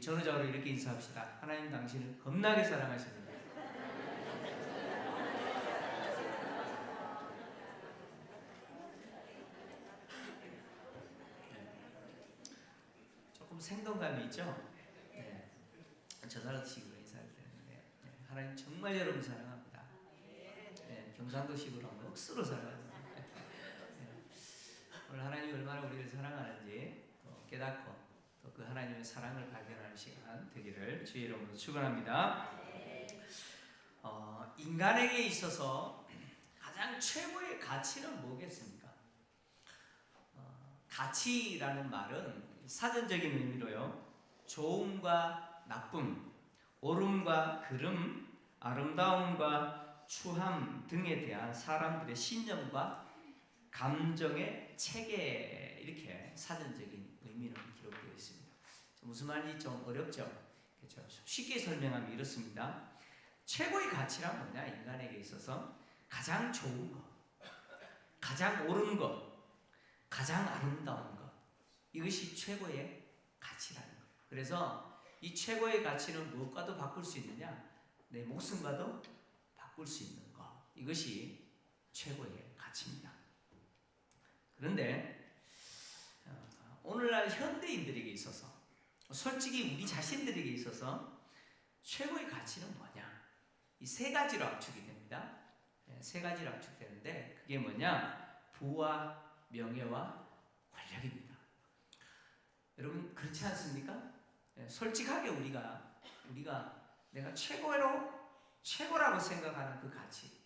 전후적으로 이렇게 인사합시다. 하나님 당신을 겁나게 사랑하십니다. 조금 생동감이 있죠? 네. 전라도식으로 인사를 드렸는데 하나님 정말 여러분 사랑합니다. 네. 경상도식으로 하면 억수로 사랑합니다. 네. 오늘 하나님이 얼마나 우리를 사랑하는지 깨닫고 또 그 하나님의 사랑을 발견하는 시간 되기를 주의 이름으로 축원합니다. 인간에게 있어서 가장 최고의 가치는 뭐겠습니까? 가치라는 말은 사전적인 의미로요, 좋음과 나쁨, 옳음과 그름, 아름다움과 추함 등에 대한 사람들의 신념과 감정의 체계, 이렇게 사전적인 의미는 기록되어 있습니다. 무슨 말인지 좀 어렵죠? 그렇죠? 쉽게 설명하면 이렇습니다. 최고의 가치란 뭐냐? 인간에게 있어서 가장 좋은 것, 가장 옳은 것, 가장 아름다운 것, 이것이 최고의 가치라는 거예요. 그래서 이 최고의 가치는 무엇과도 바꿀 수 있느냐? 내 목숨과도 바꿀 수 있는 것, 이것이 최고의 가치입니다. 그런데 오늘날 현대인들에게 있어서, 솔직히 우리 자신들에게 있어서 최고의 가치는 뭐냐? 이 세 가지로 압축이 됩니다. 세 가지로 압축되는데 그게 뭐냐? 부와 명예와 권력입니다. 여러분 그렇지 않습니까? 솔직하게 우리가 내가 최고라고 생각하는 그 가치,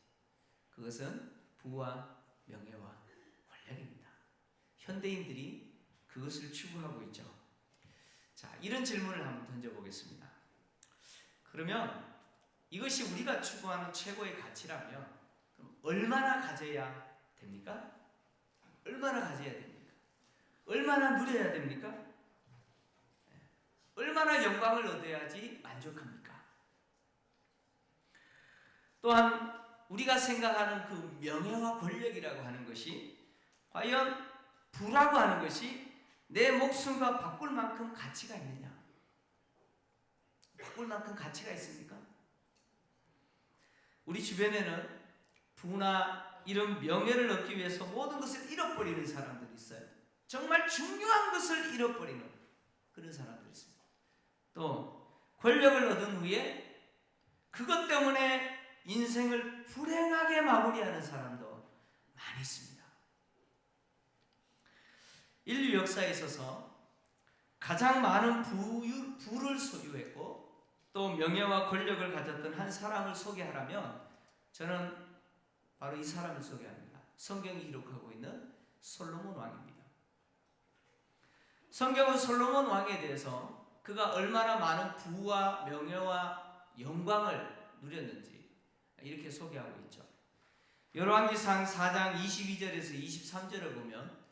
그것은 부와 명예와 권력입니다. 현대인들이 그것을 추구하고 있죠. 자, 이런 질문을 한번 던져보겠습니다. 그러면 이것이 우리가 추구하는 최고의 가치라면 그럼 얼마나 가져야 됩니까? 얼마나 가져야 됩니까? 얼마나 누려야 됩니까? 얼마나 영광을 얻어야지 만족합니까? 또한 우리가 생각하는 그 명예와 권력이라고 하는 것이 과연 부라고 하는 것이 내 목숨과 바꿀 만큼 가치가 있느냐? 바꿀 만큼 가치가 있습니까? 우리 주변에는 부나 이런 명예를 얻기 위해서 모든 것을 잃어버리는 사람들이 있어요. 정말 중요한 것을 잃어버리는 그런 사람들이 있습니다. 또 권력을 얻은 후에 그것 때문에 인생을 불행하게 마무리하는 사람도 많이 있습니다. 인류 역사에 있어서 가장 많은 부를 소유했고 또 명예와 권력을 가졌던 한 사람을 소개하라면 저는 바로 이 사람을 소개합니다. 성경이 기록하고 있는 솔로몬 왕입니다. 성경은 솔로몬 왕에 대해서 그가 얼마나 많은 부와 명예와 영광을 누렸는지 이렇게 소개하고 있죠. 열왕기상 4장 22절에서 23절을 보면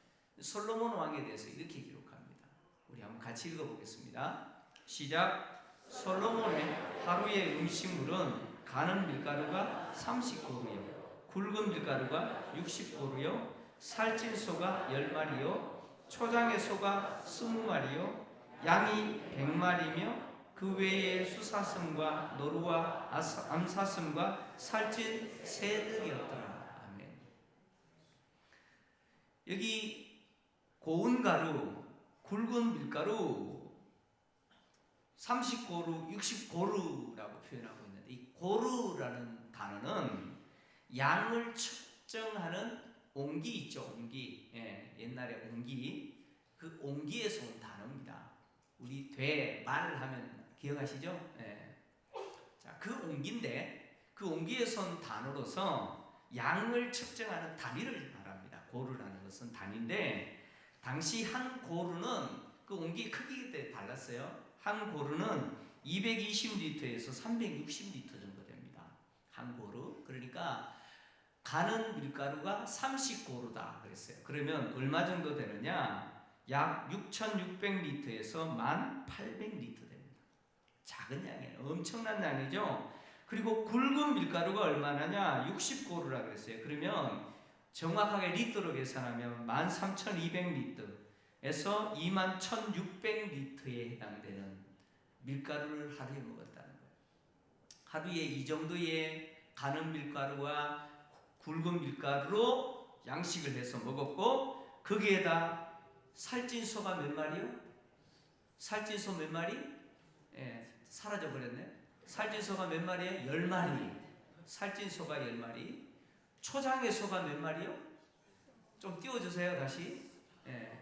솔로몬 왕에 대해서 이렇게 기록합니다. 우리 한번 같이 읽어보겠습니다. 시작. 솔로몬의 하루의 음식물은 가는 밀가루가 30고루요, 굵은 밀가루가 60고루요, 살찐 소가 10마리요, 초장의 소가 20마리요, 양이 100마리며 그 외에 수사슴과 노루와 암사슴과 살찐 새들이었더라. 아멘. 여기 고운 가루, 굵은 밀가루 30고루, 60고루라고 표현하고 있는데 이 고루라는 단어는 양을 측정하는 옹기 있죠. 옹기. 옛날에 옹기. 그 옹기에서 온 단어입니다. 우리 돼, 말 하면 기억하시죠? 자, 그 옹기인데 그 옹기에서 온 단어로서 양을 측정하는 단위를 말합니다. 고루라는 것은 단위인데 당시 한 고루는 그 옹기 크기에 달랐어요. 한 고루는 220리터에서 360리터 정도 됩니다. 한 고루. 그러니까 가는 밀가루가 30고루다 그랬어요. 그러면 얼마 정도 되느냐? 약 6,600리터에서 1,800리터 됩니다. 작은 양이에요. 엄청난 양이죠. 그리고 굵은 밀가루가 얼마나냐? 60고루라 그랬어요. 그러면 정확하게 리터로 계산하면 13,200리터에서 21,600리터에 해당되는 밀가루를 하루에 먹었다는 거예요. 하루에 이 정도의 가는 밀가루와 굵은 밀가루로 양식을 해서 먹었고, 거기에다 살찐 소가 몇 마리요? 살찐 소 몇 마리? 예, 사라져 버렸네. 살찐 소가 몇 마리예요? 10마리. 살찐 소가 10마리. 초장의 소가 몇 마리요? 좀 띄워주세요 다시. 예.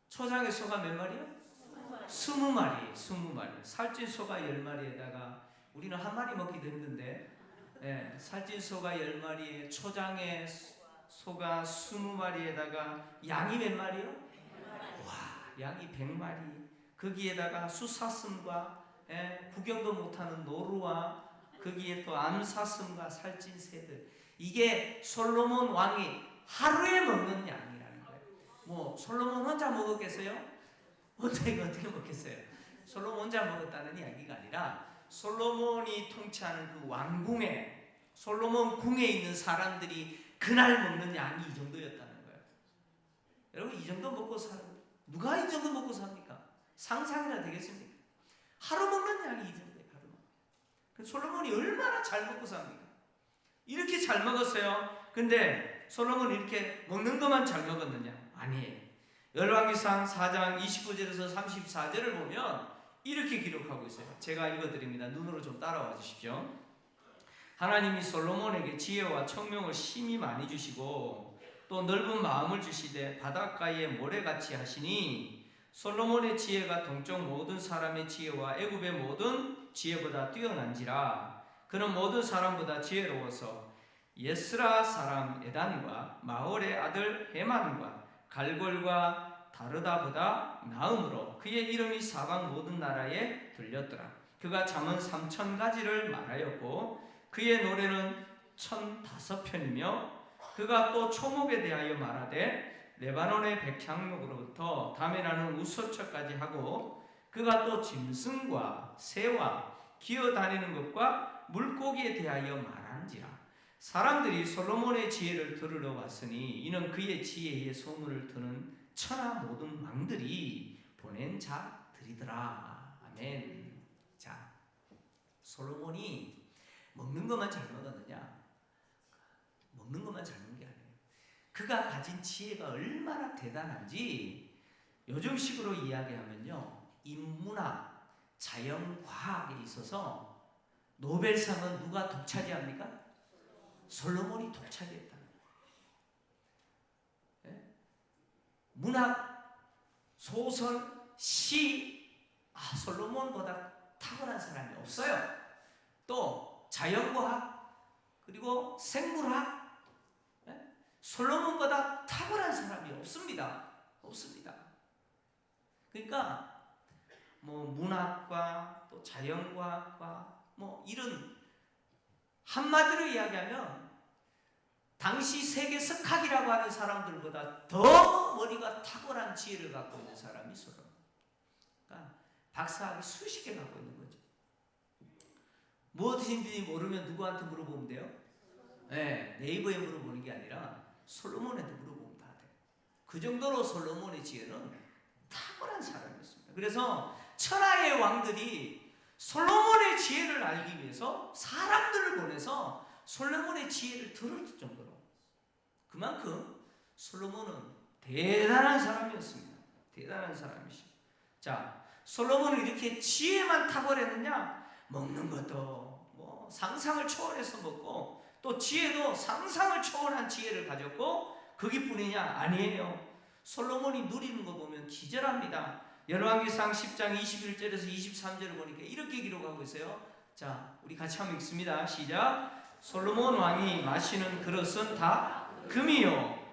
초장의 소가 몇 마리요? 20마리. 20마리. 살찐 소가 10마리에다가 우리는 한 마리 먹기도 힘든데, 예, 살찐 소가 10마리에 초장의 소가 20마리에다가 양이 몇 마리요? 와, 양이 100마리. 거기에다가 숫사슴과, 예, 구경도 못하는 노루와 거기에 또 암사슴과 살찐 새들. 이게 솔로몬 왕이 하루에 먹는 양이라는 거예요. 뭐 솔로몬 혼자 먹었겠어요? 어떻게 먹겠어요? 솔로몬 혼자 먹었다는 이야기가 아니라 솔로몬이 통치하는 그 왕궁에, 솔로몬 궁에 있는 사람들이 그날 먹는 양이 이 정도였다는 거예요. 여러분, 이 정도 먹고 누가 이 정도 먹고 삽니까? 상상이나 되겠습니까? 하루 먹는 양이 이 정도예요. 하루. 솔로몬이 얼마나 잘 먹고 삽니까? 이렇게 잘 먹었어요. 근데 솔로몬이 이렇게 먹는 것만 잘 먹었느냐? 아니에요. 열왕기상 4장 29절에서 34절을 보면 이렇게 기록하고 있어요. 제가 읽어드립니다. 눈으로 좀 따라와 주십시오. 하나님이 솔로몬에게 지혜와 청명을 심히 많이 주시고 또 넓은 마음을 주시되 바닷가에 모래같이 하시니 솔로몬의 지혜가 동쪽 모든 사람의 지혜와 애굽의 모든 지혜보다 뛰어난지라. 그는 모든 사람보다 지혜로워서 예스라 사람 에단과 마홀의 아들 헤만과 갈골과 다르다보다 나음으로 그의 이름이 사방 모든 나라에 들렸더라. 그가 잠언 3000가지를 말하였고 그의 노래는 1005편이며 그가 또 초목에 대하여 말하되 레바논의 백향목으로부터 담에 나는 우소처까지 하고 그가 또 짐승과 새와 기어다니는 것과 물고기에 대하여 말하는지라. 사람들이 솔로몬의 지혜를 들으러 왔으니 이는 그의 지혜의 소문을 듣는 천하 모든 왕들이 보낸 자들이더라. 아멘. 자, 솔로몬이 먹는 것만 잘 먹었느냐? 먹는 것만 잘 먹은 게 아니에요. 그가 가진 지혜가 얼마나 대단한지 요즘식으로 이야기하면요, 인문학, 자연과학에 있어서 노벨상은 누가 독차지합니까? 솔로몬이 독차지했다. 네? 문학, 소설, 시, 솔로몬보다 탁월한 사람이 없어요. 또 자연과학, 그리고 생물학, 네? 솔로몬보다 탁월한 사람이 없습니다. 없습니다. 그러니까 뭐 문학과 또 자연과학과 뭐 이런, 한마디로 이야기하면 당시 세계 석학이라고 하는 사람들보다 더 머리가 탁월한 지혜를 갖고 있는 사람이 솔로몬. 그러니까 박사학위 수십 개 갖고 있는 거죠. 무엇인지 모르면 누구한테 물어보면 돼요? 네, 네이버에 물어보는 게 아니라 솔로몬한테 물어보면 다 돼요. 그 정도로 솔로몬의 지혜는 탁월한 사람이었습니다. 그래서 천하의 왕들이 솔로몬의 지혜를 알기 위해서 사람들을 보내서 솔로몬의 지혜를 들을 정도로, 그만큼 솔로몬은 대단한 사람이었습니다. 대단한 사람이시죠. 자, 솔로몬은 이렇게 지혜만 탁월했느냐? 먹는 것도 뭐 상상을 초월해서 먹고 또 지혜도 상상을 초월한 지혜를 가졌고 거기뿐이냐? 아니에요. 솔로몬이 누리는 거 보면 기절합니다. 열왕기상 10장 21절에서 23절을 보니까 이렇게 기록하고 있어요. 자, 우리 같이 한번 읽습니다. 시작. 솔로몬 왕이 마시는 그릇은 다 금이요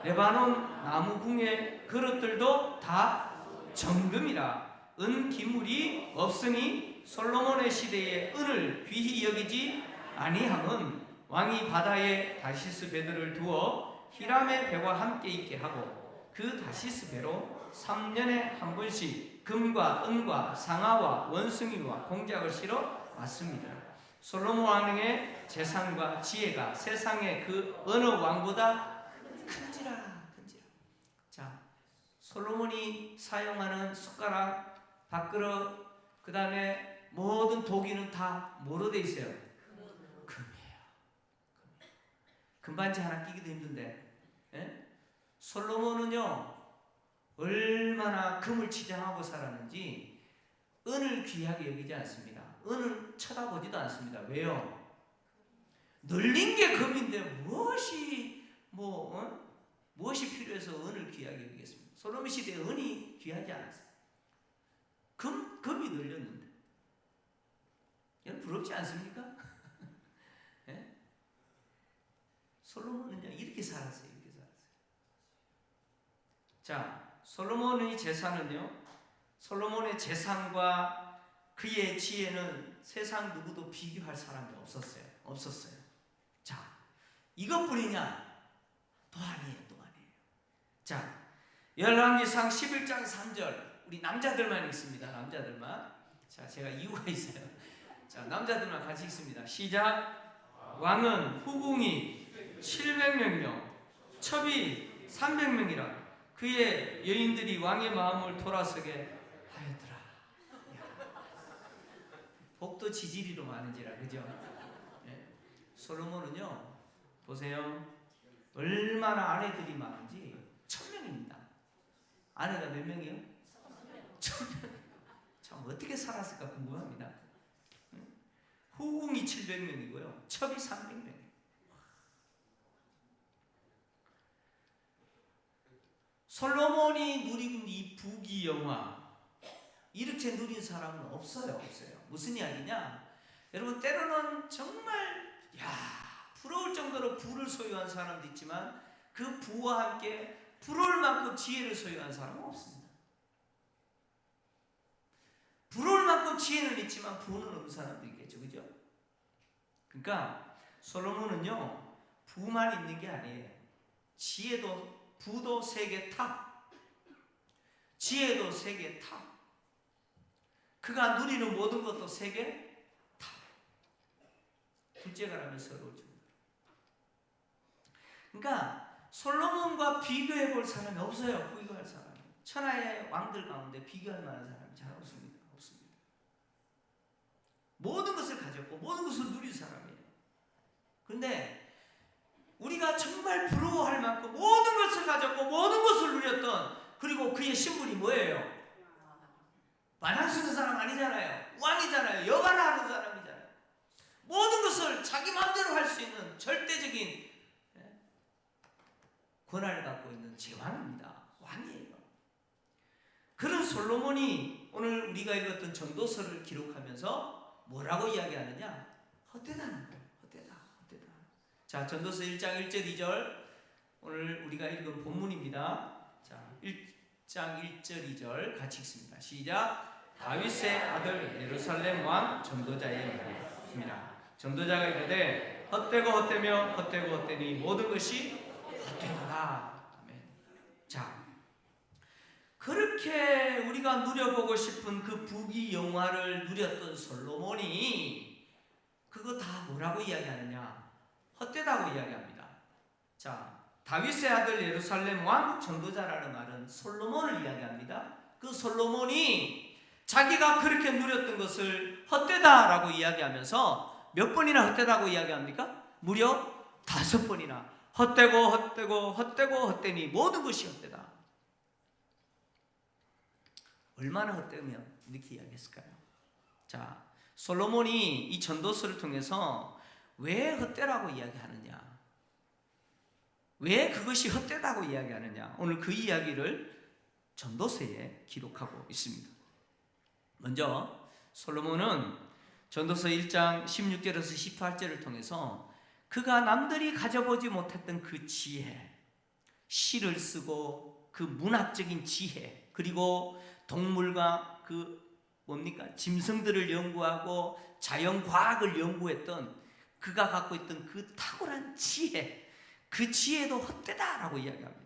레바논 나무궁의 그릇들도 다 정금이라. 은 기물이 없으니 솔로몬의 시대에 은을 귀히 여기지 아니함은 왕이 바다에 다시스 배들을 두어 히람의 배와 함께 있게 하고 그 다시스 배로 3년에 한 번씩 금과 은과 상아와 원숭이와 공작을 실어 왔습니다. 솔로몬 왕의 재산과 지혜가 세상의 그 어느 왕보다 큰지라. 자, 솔로몬이 사용하는 숟가락, 밥그릇, 그 다음에 모든 도기는 다 뭐로 돼 있어요? 금이에요. 금반지 하나 끼기도 힘든데, 예? 솔로몬은요 얼마나 금을 치장하고 살았는지 은을 귀하게 여기지 않습니다. 은을 쳐다보지도 않습니다. 왜요? 널린 게 금인데 무엇이 필요해서 은을 귀하게 여기겠습니까? 솔로몬 시대에 은이 귀하지 않았어요. 금이 널렸는데. 여러분 부럽지 않습니까? 예? 솔로몬은요 이렇게 살았어요. 이렇게 살았어요. 자, 솔로몬의 재산은요, 솔로몬의 재산과 그의 지혜는 세상 누구도 비교할 사람이 없었어요. 자, 이것뿐이냐? 또 아니에요. 자, 열왕기상 11장 3절, 우리 남자들만 읽습니다. 남자들만. 자, 제가 이유가 있어요. 자, 남자들만 같이 읽습니다. 시작. 왕은 후궁이 700명이요 첩이 300명이라 그의 여인들이 왕의 마음을 돌아서게 하였더라. 복도 지지리로 많은지라, 그죠? 네. 솔로몬은요, 보세요, 얼마나 아내들이 많은지 1000명입니다. 아내가 몇 명이요? 1000명. 참 어떻게 살았을까 궁금합니다. 후궁이 700명이고요 첩이 300명. 솔로몬이 누린 이 부귀영화, 이렇게 누린 사람은 없어요. 무슨 이야기냐? 여러분, 때로는 정말 부러울 정도로 부를 소유한 사람도 있지만 그 부와 함께 부러울 만큼 지혜를 소유한 사람은 없습니다. 부러울 만큼 지혜는 있지만 부는 없는 사람도 있겠죠. 그죠? 그러니까 솔로몬은요 부만 있는 게 아니에요. 부도 세계 탑, 지혜도 세계 탑, 그가 누리는 모든 것도 세계 탑. 둘째가라면 서러울 정도. 그러니까 솔로몬과 비교해 볼 사람이 없어요. 비교할 사람이. 천하의 왕들 가운데 비교할 만한 사람이 잘 없습니다. 모든 것을 가졌고 모든 것을 누린 사람이에요. 그런데 우리가 정말 부러워할 만큼 모든 것을 가졌고 모든 것을 누렸던, 그리고 그의 신분이 뭐예요? 만할 수 있는 사람 아니잖아요. 왕이잖아요. 여가나 하는 사람이잖아요. 모든 것을 자기 마음대로 할 수 있는 절대적인 권한을 갖고 있는 제왕입니다. 왕이에요. 그런 솔로몬이 오늘 우리가 읽었던 전도서를 기록하면서 뭐라고 이야기하느냐? 헛되다는 거예요. 헛되다. 자, 전도서 1장 1절 2절, 오늘 우리가 읽은 본문입니다. 자, 1장 1절 2절 같이 읽습니다. 시작. 다윗의 아들 예루살렘 왕 전도자의 말입니다. 전도자가 이르되 헛되고 헛되며 헛되고 헛되니 모든 것이 헛되도다. 아멘. 자, 그렇게 우리가 누려보고 싶은 그 부귀영화를 누렸던 솔로몬이 그거 다 뭐라고 이야기하느냐? 헛되다고 이야기합니다. 자, 다윗의 아들 예루살렘 왕 전도자라는 말은 솔로몬을 이야기합니다. 그 솔로몬이 자기가 그렇게 누렸던 것을 헛되다라고 이야기하면서 몇 번이나 헛되다고 이야기합니까? 무려 5번이나 헛되고 헛되니 모든 것이 헛되다. 얼마나 헛되면 이렇게 이야기했을까요? 자, 솔로몬이 이 전도서를 통해서 왜 헛되라고 이야기하느냐, 왜 그것이 헛되다고 이야기하느냐, 오늘 그 이야기를 전도서에 기록하고 있습니다. 먼저 솔로몬은 전도서 1장 16절에서 18절을 통해서 그가 남들이 가져보지 못했던 그 지혜, 시를 쓰고 그 문학적인 지혜, 그리고 동물과 그 짐승들을 연구하고 자연과학을 연구했던 그가 갖고 있던 그 탁월한 지혜, 그 지혜도 헛되다라고 이야기합니다.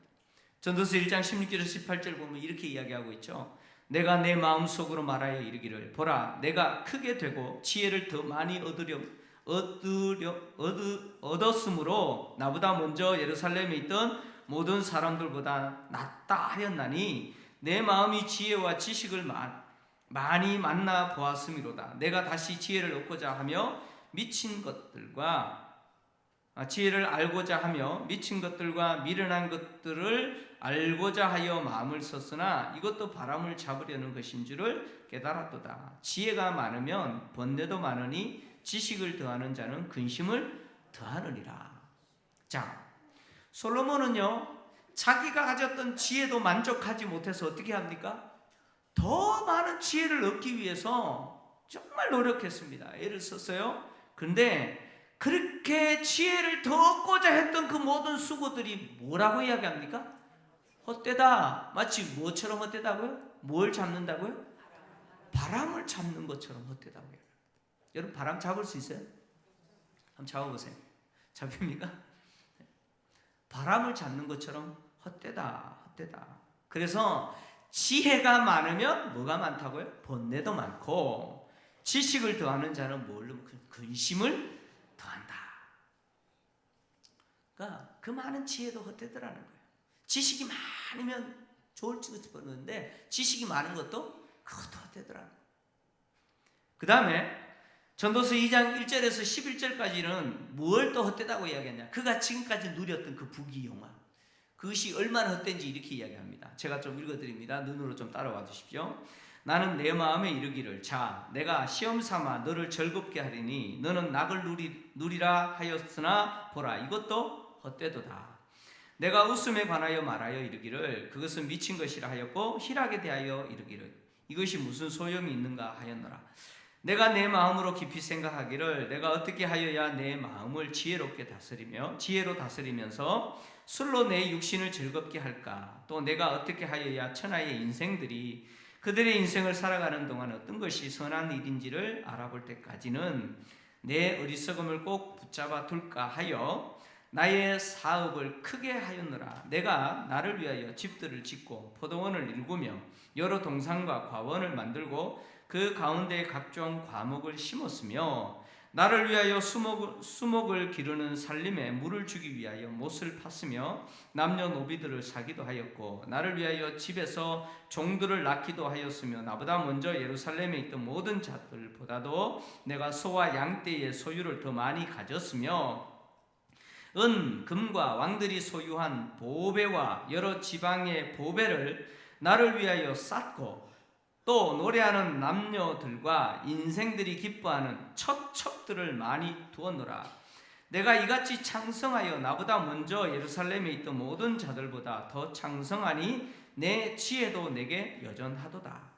전도서 1장 16절에서 18절 보면 이렇게 이야기하고 있죠. 내가 내 마음속으로 말하여 이르기를 보라, 내가 크게 되고 지혜를 더 많이 얻었으므로 나보다 먼저 예루살렘에 있던 모든 사람들보다 낫다 하였나니 내 마음이 지혜와 지식을 많이 만나 보았음이로다. 내가 다시 지혜를 얻고자 하며 미친 것들과 지혜를 알고자 하며 미친 것들과 미련한 것들을 알고자 하여 마음을 썼으나 이것도 바람을 잡으려는 것인 줄을 깨달았도다. 지혜가 많으면 번뇌도 많으니 지식을 더하는 자는 근심을 더하느니라. 자, 솔로몬은요, 자기가 가졌던 지혜도 만족하지 못해서 어떻게 합니까? 더 많은 지혜를 얻기 위해서 정말 노력했습니다. 애를 썼어요. 그런데 그렇게 지혜를 더 얻고자 했던 그 모든 수고들이 뭐라고 이야기합니까? 헛되다. 마치 뭐처럼 헛되다고요? 뭘 잡는다고요? 바람을 잡는 것처럼 헛되다고요. 여러분 바람 잡을 수 있어요? 한번 잡아보세요. 잡힙니까? 바람을 잡는 것처럼 헛되다. 그래서 지혜가 많으면 뭐가 많다고요? 번뇌도 많고, 지식을 더하는 자는 뭘로? 근심을 더한다. 그러니까 그 많은 지혜도 헛되더라는 거예요. 지식이 많으면 좋을지 싶었는데 지식이 많은 것도 그것도 헛되더라는 거예요. 그 다음에 전도서 2장 1절에서 11절까지는 뭘 또 헛되다고 이야기했냐? 그가 지금까지 누렸던 그 부귀영화, 그것이 얼마나 헛된지 이렇게 이야기합니다. 제가 좀 읽어드립니다. 눈으로 좀 따라와 주십시오. 나는 내 마음에 이르기를, 자, 내가 시험 삼아 너를 즐겁게 하리니 너는 낙을 누리라 하였으나 보라, 이것도 헛되도다. 내가 웃음에 관하여 말하여 이르기를, 그것은 미친 것이라 하였고 희락에 대하여 이르기를, 이것이 무슨 소용이 있는가 하였노라. 내가 내 마음으로 깊이 생각하기를, 내가 어떻게 하여야 내 마음을 지혜로 다스리면서 술로 내 육신을 즐겁게 할까? 또 내가 어떻게 하여야 천하의 인생들이 그들의 인생을 살아가는 동안 어떤 것이 선한 일인지를 알아볼 때까지는 내 어리석음을 꼭 붙잡아 둘까 하여 나의 사업을 크게 하였노라. 내가 나를 위하여 집들을 짓고 포도원을 일구며 여러 동산과 과원을 만들고 그 가운데 각종 과목을 심었으며, 나를 위하여 수목을 기르는 살림에 물을 주기 위하여 못을 팠으며 남녀노비들을 사기도 하였고, 나를 위하여 집에서 종들을 낳기도 하였으며, 나보다 먼저 예루살렘에 있던 모든 자들보다도 내가 소와 양떼의 소유를 더 많이 가졌으며, 은, 금과 왕들이 소유한 보배와 여러 지방의 보배를 나를 위하여 쌓고, 또 노래하는 남녀들과 인생들이 기뻐하는 첩첩들을 많이 두었노라. 내가 이같이 창성하여 나보다 먼저 예루살렘에 있던 모든 자들보다 더 창성하니 내 지혜도 내게 여전하도다.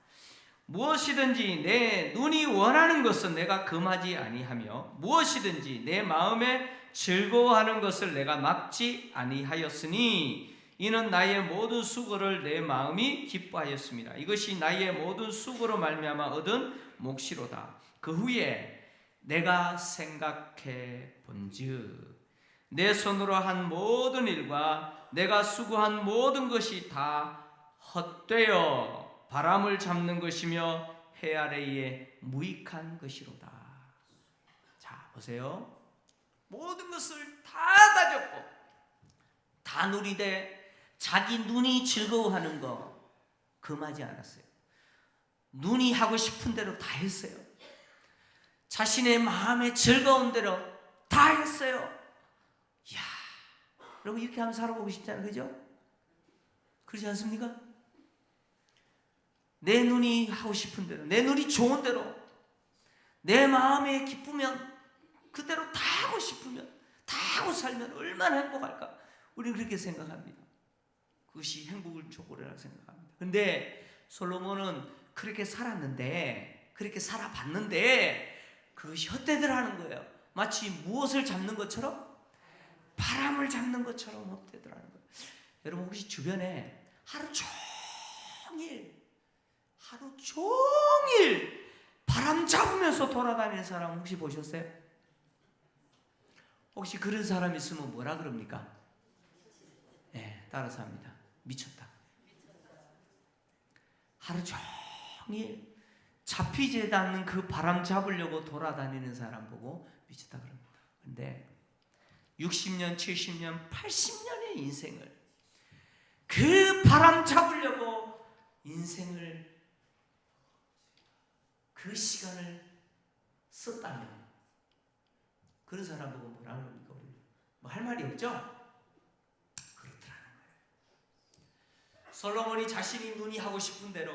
무엇이든지 내 눈이 원하는 것은 내가 금하지 아니하며 무엇이든지 내 마음에 즐거워하는 것을 내가 막지 아니하였으니, 이는 나의 모든 수고를 내 마음이 기뻐하였습니다. 이것이 나의 모든 수고로 말미암아 얻은 몫이로다. 그 후에 내가 생각해 본즉 내 손으로 한 모든 일과 내가 수고한 모든 것이 다 헛되어 바람을 잡는 것이며 해 아래에 무익한 것이로다. 자, 보세요. 모든 것을 다 가졌고 다 누리되 자기 눈이 즐거워하는 거 금하지 않았어요. 눈이 하고 싶은 대로 다 했어요. 자신의 마음에 즐거운 대로 다 했어요. 이야, 여러분 이렇게 하면 살아보고 싶잖아요, 그죠? 그렇지 않습니까? 내 눈이 하고 싶은 대로, 내 눈이 좋은 대로, 내 마음에 기쁘면 그대로 다 하고 싶으면, 다 하고 살면 얼마나 행복할까? 우리는 그렇게 생각합니다. 그것이 행복을 초월이라고 생각합니다. 근데 솔로몬은 그렇게 살았는데, 그렇게 살아봤는데 그것이 헛되더라는 거예요. 마치 무엇을 잡는 것처럼? 바람을 잡는 것처럼 헛되더라는 거예요. 여러분 혹시 주변에 하루 종일 바람 잡으면서 돌아다니는 사람 혹시 보셨어요? 혹시 그런 사람 있으면 뭐라 그럽니까? 네, 따라서 합니다. 미쳤다. 하루 종일 잡히지 않는 그 바람 잡으려고 돌아다니는 사람 보고 미쳤다 그럽니다. 근데 60년, 70년, 80년의 인생을 그 바람 잡으려고 인생을 그 시간을 썼다면 그런 사람 보고 뭐라고 합니까? 뭐 할 말이 없죠? 그렇더라는 거예요. 솔로몬이 자신이 눈이 하고 싶은 대로,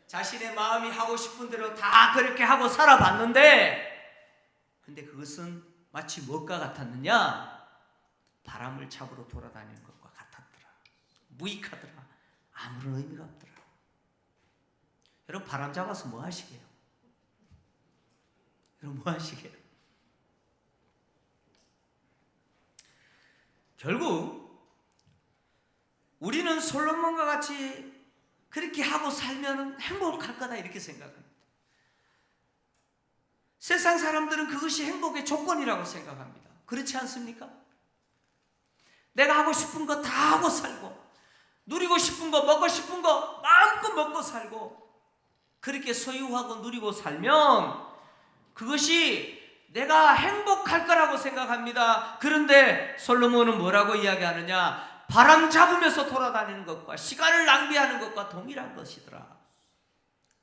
자신의 마음이 하고 싶은 대로 다 그렇게 하고 살아봤는데, 근데 그것은 마치 무엇과 같았느냐? 바람을 잡으러 돌아다니는 것과 같았더라. 무익하더라. 아무런 의미가 없더라. 여러분, 바람 잡아서 뭐 하시게요? 여러분, 뭐 하시게요? 결국 우리는 솔로몬과 같이 그렇게 하고 살면 행복할 거다 이렇게 생각합니다. 세상 사람들은 그것이 행복의 조건이라고 생각합니다. 그렇지 않습니까? 내가 하고 싶은 거 다 하고 살고, 누리고 싶은 거, 먹고 싶은 거 마음껏 먹고 살고, 그렇게 소유하고 누리고 살면 그것이 내가 행복할 거라고 생각합니다. 그런데 솔로몬은 뭐라고 이야기하느냐? 바람 잡으면서 돌아다니는 것과 시간을 낭비하는 것과 동일한 것이더라.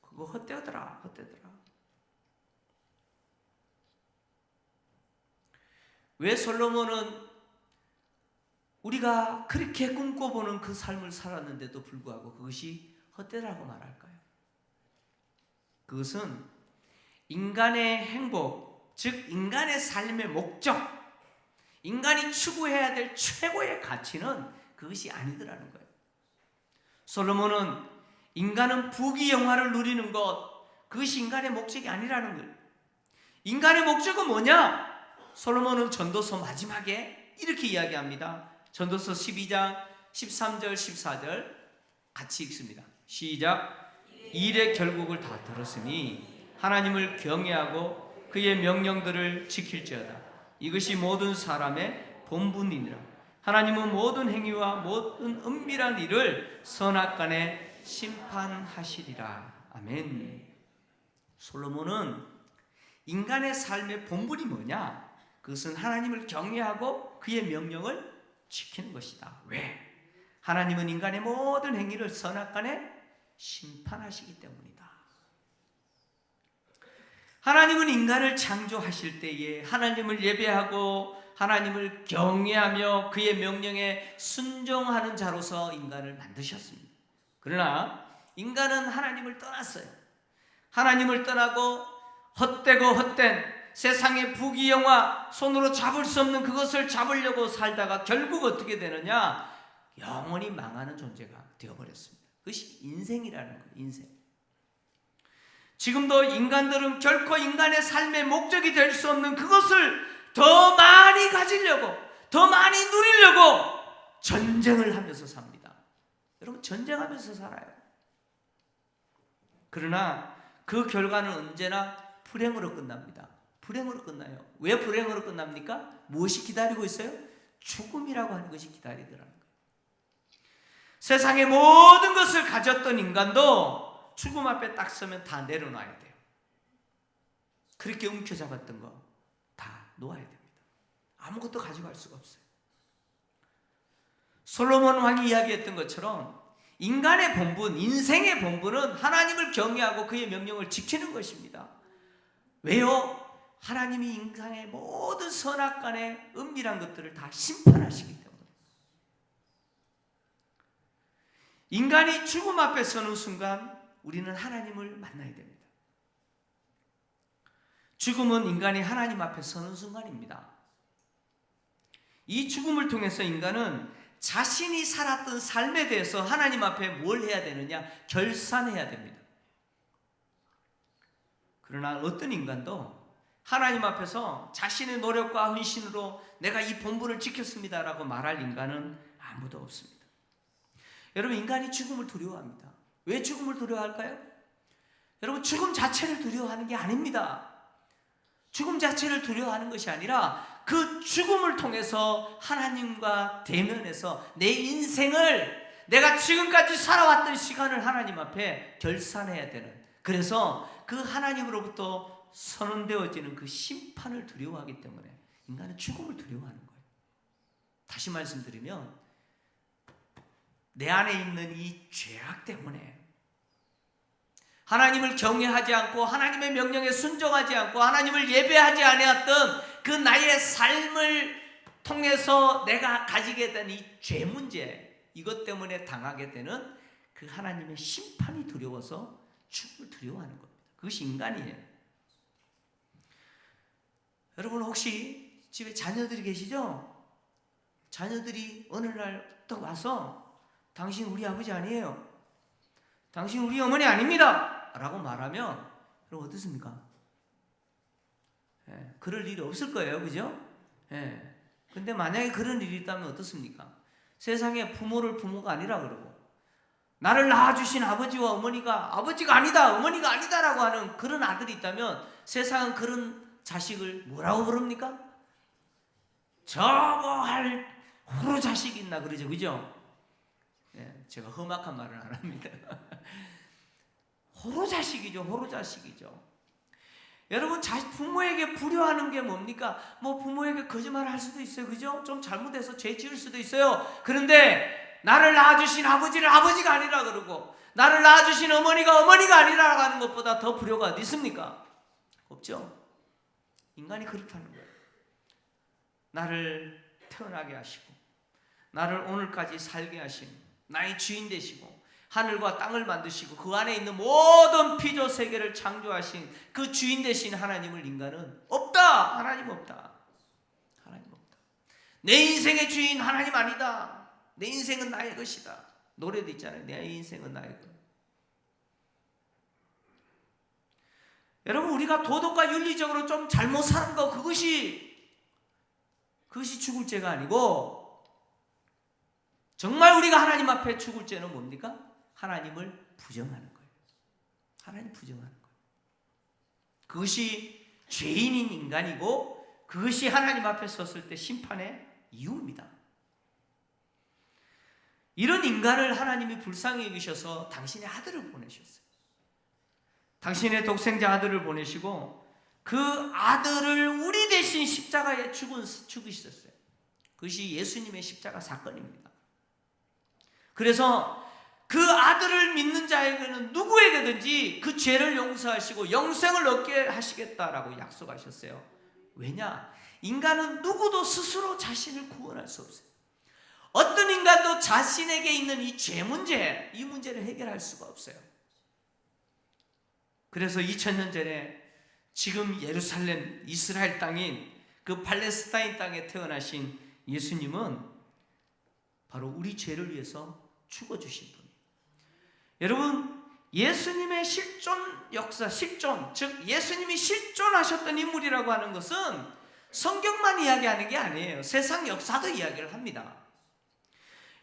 그거 헛되더라. 왜 솔로몬은 우리가 그렇게 꿈꿔보는 그 삶을 살았는데도 불구하고 그것이 헛되라고 말할까요? 그것은 인간의 행복, 즉 인간의 삶의 목적, 인간이 추구해야 될 최고의 가치는 그것이 아니더라는 거예요. 솔로몬은 인간은 부귀영화를 누리는 것, 그것이 인간의 목적이 아니라는 거예요. 인간의 목적은 뭐냐? 솔로몬은 전도서 마지막에 이렇게 이야기합니다. 전도서 12장 13절 14절 같이 읽습니다. 시작. 일의 결국을 다 들었으니 하나님을 경외하고 그의 명령들을 지킬지어다. 이것이 모든 사람의 본분이니라. 하나님은 모든 행위와 모든 은밀한 일을 선악간에 심판하시리라. 아멘. 솔로몬은 인간의 삶의 본분이 뭐냐? 그것은 하나님을 경외하고 그의 명령을 지키는 것이다. 왜? 하나님은 인간의 모든 행위를 선악간에 심판하시기 때문이다. 하나님은 인간을 창조하실 때에 하나님을 예배하고 하나님을 경외하며 그의 명령에 순종하는 자로서 인간을 만드셨습니다. 그러나 인간은 하나님을 떠났어요. 하나님을 떠나고 헛된 세상의 부귀영화, 손으로 잡을 수 없는 그것을 잡으려고 살다가 결국 어떻게 되느냐? 영원히 망하는 존재가 되어버렸습니다. 그것이 인생이라는 거예요. 인생. 지금도 인간들은 결코 인간의 삶의 목적이 될 수 없는 그것을 더 많이 가지려고, 더 많이 누리려고 전쟁을 하면서 삽니다. 여러분, 전쟁하면서 살아요. 그러나 그 결과는 언제나 불행으로 끝납니다. 불행으로 끝나요. 왜 불행으로 끝납니까? 무엇이 기다리고 있어요? 죽음이라고 하는 것이 기다리더라는 거예요. 세상의 모든 것을 가졌던 인간도 죽음 앞에 딱 서면 다 내려놔야 돼요. 그렇게 움켜잡았던 거 다 놓아야 됩니다. 아무것도 가져갈 수가 없어요. 솔로몬 왕이 이야기했던 것처럼 인간의 본분, 인생의 본분은 하나님을 경외하고 그의 명령을 지키는 것입니다. 왜요? 하나님이 인간의 모든 선악간의 은밀한 것들을 다 심판하시기 때문에. 인간이 죽음 앞에 서는 순간 우리는 하나님을 만나야 됩니다. 죽음은 인간이 하나님 앞에 서는 순간입니다. 이 죽음을 통해서 인간은 자신이 살았던 삶에 대해서 하나님 앞에 뭘 해야 되느냐? 결산해야 됩니다. 그러나 어떤 인간도 하나님 앞에서 자신의 노력과 헌신으로 내가 이 본분을 지켰습니다라고 말할 인간은 아무도 없습니다. 여러분, 인간이 죽음을 두려워합니다. 왜 죽음을 두려워할까요? 여러분, 죽음 자체를 두려워하는 게 아닙니다. 죽음 자체를 두려워하는 것이 아니라 그 죽음을 통해서 하나님과 대면해서 내 인생을, 내가 지금까지 살아왔던 시간을 하나님 앞에 결산해야 되는, 그래서 그 하나님으로부터 선언되어지는 그 심판을 두려워하기 때문에 인간은 죽음을 두려워하는 거예요. 다시 말씀드리면 내 안에 있는 이 죄악 때문에 하나님을 경외하지 않고 하나님의 명령에 순종하지 않고 하나님을 예배하지 아니었던 그 나의 삶을 통해서 내가 가지게 된 이 죄 문제, 이것 때문에 당하게 되는 그 하나님의 심판이 두려워서 죽음을 두려워하는 겁니다. 그것이 인간이에요. 여러분 혹시 집에 자녀들이 계시죠? 자녀들이 어느 날 딱 와서 당신 우리 아버지 아니에요, 당신 우리 어머니 아닙니다 라고 말하면 여러분 어떻습니까? 그럴 일이 없을 거예요, 그죠? 근데 만약에 그런 일이 있다면 어떻습니까? 세상에 부모를 부모가 아니라 그러고 나를 낳아주신 아버지와 어머니가 아버지가 아니다, 어머니가 아니다라고 하는 그런 아들이 있다면 세상은 그런 자식을 뭐라고 부릅니까? 저거 할 호로 자식이 있나 그러죠, 그죠? 제가 험악한 말은 안 합니다. 호로 자식이죠, 호로 자식이죠. 여러분 부모에게 불효하는 게 뭡니까? 뭐 부모에게 거짓말을 할 수도 있어요, 그죠? 좀 잘못해서 죄 지을 수도 있어요. 그런데 나를 낳아주신 아버지를 아버지가 아니라 그러고 나를 낳아주신 어머니가 어머니가 아니라고 하는 것보다 더 불효가 어디 있습니까? 없죠. 인간이 그렇다는 거예요. 나를 태어나게 하시고 나를 오늘까지 살게 하신 나의 주인 되시고 하늘과 땅을 만드시고 그 안에 있는 모든 피조 세계를 창조하신 그 주인 되신 하나님을 인간은 없다. 하나님 없다. 하나님 없다. 내 인생의 주인 하나님 아니다. 내 인생은 나의 것이다. 노래도 있잖아요. 내 인생은 나의 것. 여러분 우리가 도덕과 윤리적으로 좀 잘못 사는 거 그것이 죽을 죄가 아니고 정말 우리가 하나님 앞에 죽을 죄는 뭡니까? 하나님을 부정하는 거예요. 하나님 부정하는 거예요. 그것이 죄인인 인간이고 그것이 하나님 앞에 섰을 때 심판의 이유입니다. 이런 인간을 하나님이 불쌍히 여기셔서 당신의 아들을 보내셨어요. 당신의 독생자 아들을 보내시고 그 아들을 우리 대신 십자가에 죽으셨어요. 그것이 예수님의 십자가 사건입니다. 그래서 그 아들을 믿는 자에게는 누구에게든지 그 죄를 용서하시고 영생을 얻게 하시겠다라고 약속하셨어요. 왜냐? 인간은 누구도 스스로 자신을 구원할 수 없어요. 어떤 인간도 자신에게 있는 이 죄 문제, 이 문제를 해결할 수가 없어요. 그래서 2000년 전에 지금 예루살렘 이스라엘 땅인 그 팔레스타인 땅에 태어나신 예수님은 바로 우리 죄를 위해서 죽어주신 분이에요. 여러분 예수님의 실존 역사, 실존, 즉 예수님이 실존하셨던 인물이라고 하는 것은 성경만 이야기하는 게 아니에요. 세상 역사도 이야기를 합니다.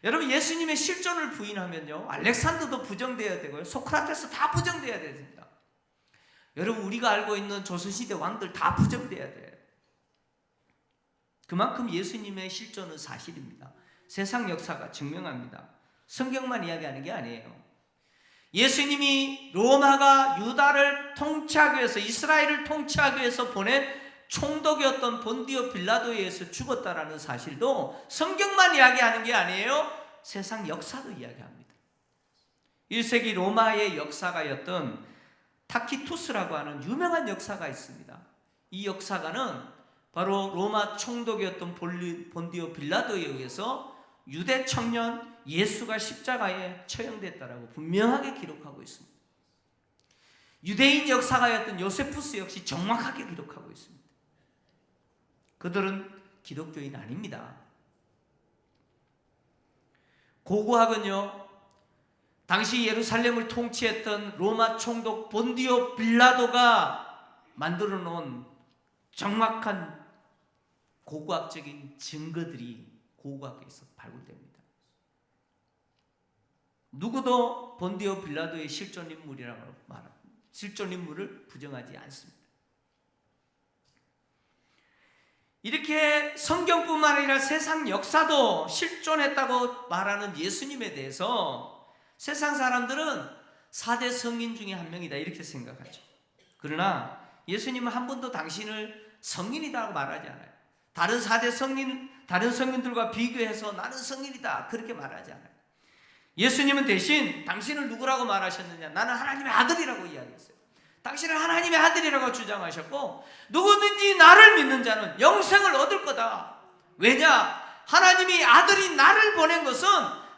여러분 예수님의 실존을 부인하면요 알렉산더도 부정되어야 되고요 소크라테스 다 부정되어야 됩니다. 여러분 우리가 알고 있는 조선시대 왕들 다 부정되어야 돼요. 그만큼 예수님의 실존은 사실입니다. 세상 역사가 증명합니다. 성경만 이야기하는 게 아니에요. 예수님이 로마가 유다를 통치하기 위해서 이스라엘을 통치하기 위해서 보낸 총독이었던 본디오 빌라도에 의해서 죽었다라는 사실도 성경만 이야기하는 게 아니에요. 세상 역사도 이야기합니다. 1세기 로마의 역사가였던 타키투스라고 하는 유명한 역사가 있습니다. 이 역사가는 바로 로마 총독이었던 본디오 빌라도에 의해서 유대 청년 예수가 십자가에 처형됐다라고 분명하게 기록하고 있습니다. 유대인 역사가였던 요세푸스 역시 정확하게 기록하고 있습니다. 그들은 기독교인 아닙니다. 고고학은요 당시 예루살렘을 통치했던 로마 총독 본디오 빌라도가 만들어 놓은 정확한 고고학적인 증거들이 고고학에서 발굴됩니다. 누구도 본디오 빌라도의 실존 인물이라고 말합니다. 실존 인물을 부정하지 않습니다. 이렇게 성경뿐만 아니라 세상 역사도 실존했다고 말하는 예수님에 대해서 세상 사람들은 4대 성인 중에 한 명이다 이렇게 생각하죠. 그러나 예수님은 한 번도 당신을 성인이라고 말하지 않아요. 다른 성인들과 비교해서 나는 성인이다 그렇게 말하지 않아요. 예수님은 대신 당신을 누구라고 말하셨느냐? 나는 하나님의 아들이라고 이야기했어요. 당신은 하나님의 아들이라고 주장하셨고, 누구든지 나를 믿는 자는 영생을 얻을 거다. 왜냐? 하나님이 아들이 나를 보낸 것은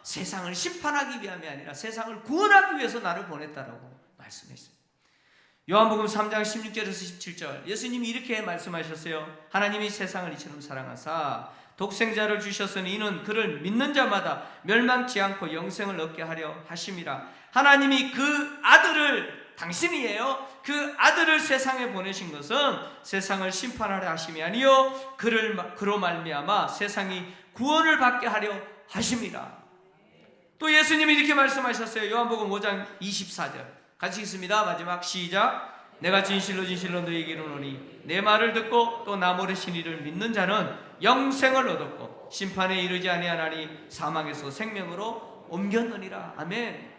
세상을 심판하기 위함이 아니라 세상을 구원하기 위해서 나를 보냈다라고 말씀했어요. 요한복음 3장 16절에서 17절, 예수님이 이렇게 말씀하셨어요. 하나님이 세상을 이처럼 사랑하사 독생자를 주셨으니 이는 그를 믿는 자마다 멸망치 않고 영생을 얻게 하려 하심이라. 하나님이 그 아들을, 당신이에요, 그 아들을 세상에 보내신 것은 세상을 심판하려 하심이 아니요 그로 말미암아 세상이 구원을 받게 하려 하심이라. 또 예수님이 이렇게 말씀하셨어요. 요한복음 5장 24절 같이 읽습니다. 마지막 시작. 내가 진실로 진실로 너희에게 이르노니 내 말을 듣고 또 나 모르신 이를 믿는 자는 영생을 얻었고 심판에 이르지 아니하나니 사망에서 생명으로 옮겼느니라. 아멘.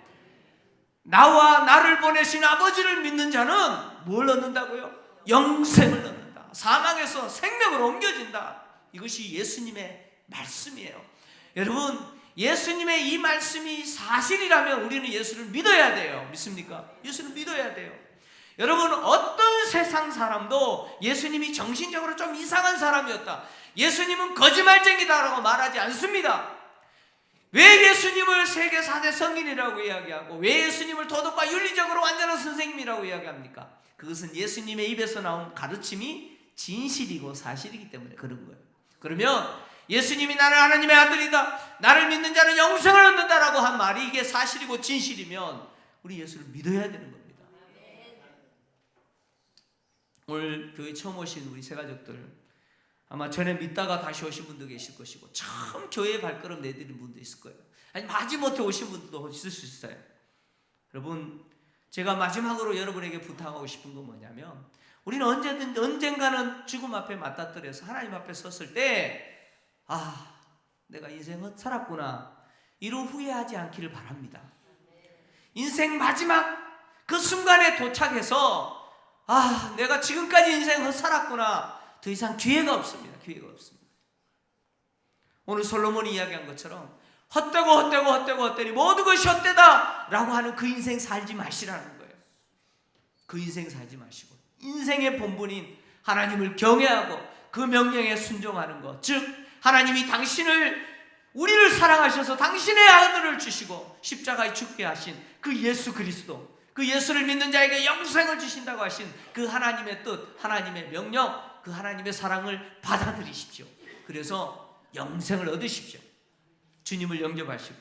나와 나를 보내신 아버지를 믿는 자는 뭘 얻는다고요? 영생을 얻는다. 사망에서 생명으로 옮겨진다. 이것이 예수님의 말씀이에요. 여러분, 예수님의 이 말씀이 사실이라면 우리는 예수를 믿어야 돼요. 믿습니까? 예수를 믿어야 돼요. 여러분, 어떤 세상 사람도 예수님이 정신적으로 좀 이상한 사람이었다, 예수님은 거짓말쟁이다라고 말하지 않습니다. 왜 예수님을 세계 4대 성인이라고 이야기하고 왜 예수님을 도덕과 윤리적으로 완전한 선생님이라고 이야기합니까? 그것은 예수님의 입에서 나온 가르침이 진실이고 사실이기 때문에 그런 거예요. 그러면 예수님이 나는 하나님의 아들이다, 나를 믿는 자는 영생을 얻는다라고 한 말이 이게 사실이고 진실이면 우리 예수를 믿어야 되는 겁니다. 오늘 교회 처음 오신 우리 새가족들, 아마 전에 믿다가 다시 오신 분도 계실 것이고 처음 교회에 발걸음 내디딘 분도 있을 거예요. 아니 마지못해 오신 분도 있을 수 있어요. 여러분, 제가 마지막으로 여러분에게 부탁하고 싶은 건 뭐냐면, 우리는 언젠가는 죽음 앞에 맞닥뜨려서 하나님 앞에 섰을 때 내가 인생 헛살았구나, 이로 후회하지 않기를 바랍니다. 인생 마지막 그 순간에 도착해서 내가 지금까지 인생 헛살았구나, 더 이상 기회가 없습니다. 기회가 없습니다. 오늘 솔로몬이 이야기한 것처럼 헛되고 모든 것이 헛되다 라고 하는 그 인생 살지 마시라는 거예요. 그 인생 살지 마시고 인생의 본분인 하나님을 경외하고 그 명령에 순종하는 것, 즉 하나님이 우리를 사랑하셔서 당신의 아들을 주시고 십자가에 죽게 하신 그 예수 그리스도, 그 예수를 믿는 자에게 영생을 주신다고 하신 그 하나님의 뜻, 하나님의 명령, 그 하나님의 사랑을 받아들이십시오. 그래서 영생을 얻으십시오. 주님을 영접하시고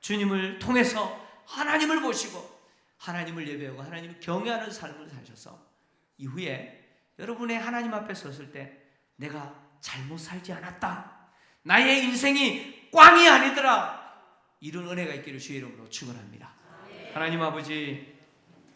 주님을 통해서 하나님을 보시고 하나님을 예배하고 하나님을 경외하는 삶을 사셔서 이후에 여러분의 하나님 앞에 섰을 때 내가 잘못 살지 않았다, 나의 인생이 꽝이 아니더라, 이런 은혜가 있기를 주의 이름으로 축원합니다. 하나님 아버지,